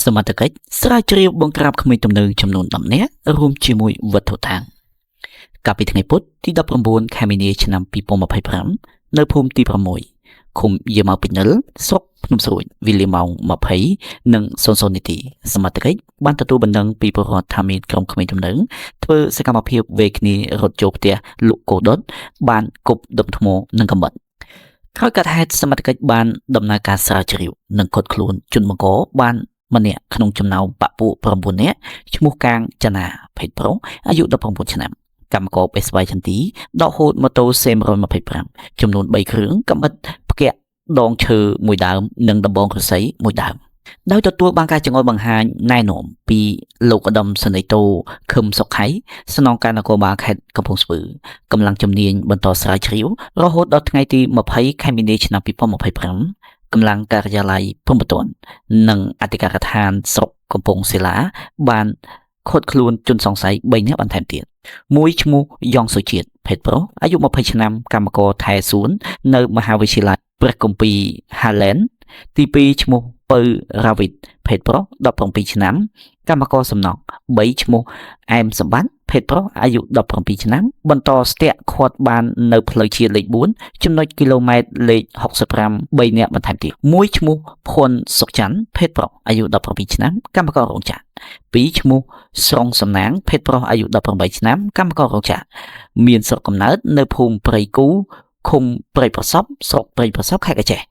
សមត្ថកិច្ចស្រាវជ្រាវបង្ក្រាបក្មេងទំនើងចំនួន10នាក់រួមជាមួយវត្ថុតាងកាលពីថ្ងៃពុធទី19ខែមីនាឆ្នាំ2025នៅភូមិទី6ឃុំយាម៉ៅពេញនិលស្រុកភ្នំស្រួយវេលាម៉ោង20និង00នាទីសមត្ថកិច្ចបានទទួលបណ្ដឹងពីពលរដ្ឋថាមានក្រុមក្មេងទំនើងធ្វើសកម្មភាពវេគ្នារត់ចូលផ្ទះលក់គោដុតបានគប់ដុំថ្មនិងកាំបិតក្រោយកាត់ហេតុសមត្ថកិច្ចបានដំណើរការស្រាវជ្រាវនិងឃាត់ខ្លួនជនបង្កបានម្នាក់ក្នុងចំណោមបពុ9នាក់ឈ្មោះកាងចនាភេទប្រុសអាយុ19ឆ្នាំកម្មករបេស្វ័យចន្ទីដកហូតម៉ូតូសេ125ចំនួន3គ្រឿងកាំបិតផ្គាក់ដងឈើមួយដើមនិងដំបងឫស្សីមួយដើមដោយទទួលបានការចងល់បង្ហាញណែនាំពីលោកឧត្តមសេនីយ៍តូខឹមសុខៃស្នងការនគរបាលខេត្តកំពង់ស្ពឺកម្លាំងជំនាញបន្តស្រាវជ្រាវរហូតដល់ថ្ងៃទី20ខែមីនាឆ្នាំ2025កម្លាំងការិយាល័យភូមិបន្ទាន់និងអធិការដ្ឋានស្រុកកំពង់សិលាបានឃាត់ខ្លួនជនសង្ស័យ3នាក់បន្ថែមទៀតមួយឈ្មោះយ៉ងសុជាតិភេទប្រុសអាយុ20ឆ្នាំកម្មករថែសួននៅមហាវិទ្យាល័យព្រះគម្ពីរ Highland ទី2ឈ្មោះពៅរ៉ាវិតភេទប្រុស17ឆ្នាំកម្មករសំណង់3ឈ្មោះអែមសម្បត្តិភេទប្រុសអាយុ17ឆ្នាំបន្តស្ទាក់ឃាត់បាននៅផ្លូវជាតិលេខ4ចំណុចគីឡូម៉ែត្រលេខ65 3នាក់បន្ថែមទៀតមួយឈ្មោះភួនសុកច័ន្ទភេទប្រុសអាយុ17ឆ្នាំកម្មកររោងចក្រ2ឈ្មោះស្រងសំណាងភេទប្រុសអាយុ18ឆ្នាំកម្មកររោងចក្រមានស្រុកកំណើតនៅភូមិព្រៃគូឃុំព្រៃប្រសពស្រុកព្រៃប្រសពខេត្តកោះចេះ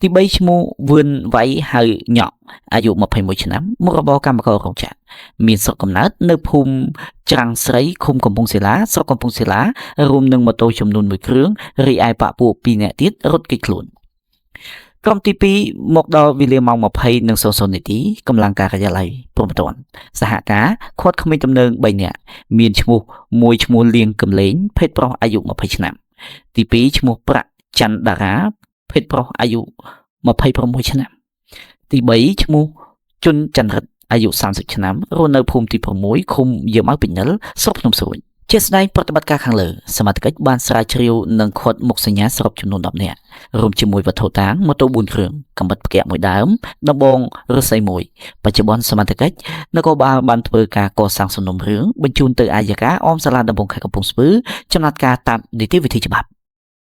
ទី3ឈ្មោះវឿនវៃហៅញក់អាយុ21ឆ្នាំមុខរបរកម្មកររោងចក្រមានស្រុកកំណើតនៅភូមិច្រាំងស្រីឃុំកំពង់សិលាស្រុកកំពង់សិលារួមនឹងម៉ូតូចំនួន1គ្រឿងរីឯបពុ2នាក់ទៀតរត់គេចខ្លួនក្រុមទី2មកដល់វេលាម៉ោង20និង00នាទីកម្លាំងការិយាល័យព្រំប្រទានសហការឃាត់ក្មេងទំនើង3នាក់មានឈ្មោះមួយឈ្មោះលៀងកំលេងភេទប្រុសអាយុ20ឆ្នាំទី2ឈ្មោះប្រាក់ច័ន្ទតារាភេទប្រុសអាយុ26ឆ្នាំទី3ឈ្មោះជុនចន្ទរិទ្ធអាយុ30ឆ្នាំរស់នៅភូមិទី6ឃុំយាម៉ៅពេញនិលស្រុកភ្នំស្រួយជាស្ដែងប្រតិបត្តិការខាងលើសមត្ថកិច្ចបានស្រាវជ្រាវនិងឃាត់មុខសញ្ញាសរុបចំនួន10នាក់រួមជាមួយវត្ថុតាងម៉ូតូ4គ្រឿងកាំបិតផ្គាក់មួយដើមដំបងឫស្សីមួយបច្ចុប្បន្នសមត្ថកិច្ចនគរបាលបានធ្វើការកសាងសំណុំរឿងបញ្ជូនទៅអាយកាអមសាលាដំបងខេត្តកំពង់ស្ពឺចំណាត់ការតាមនីតិវិធីច្បាប់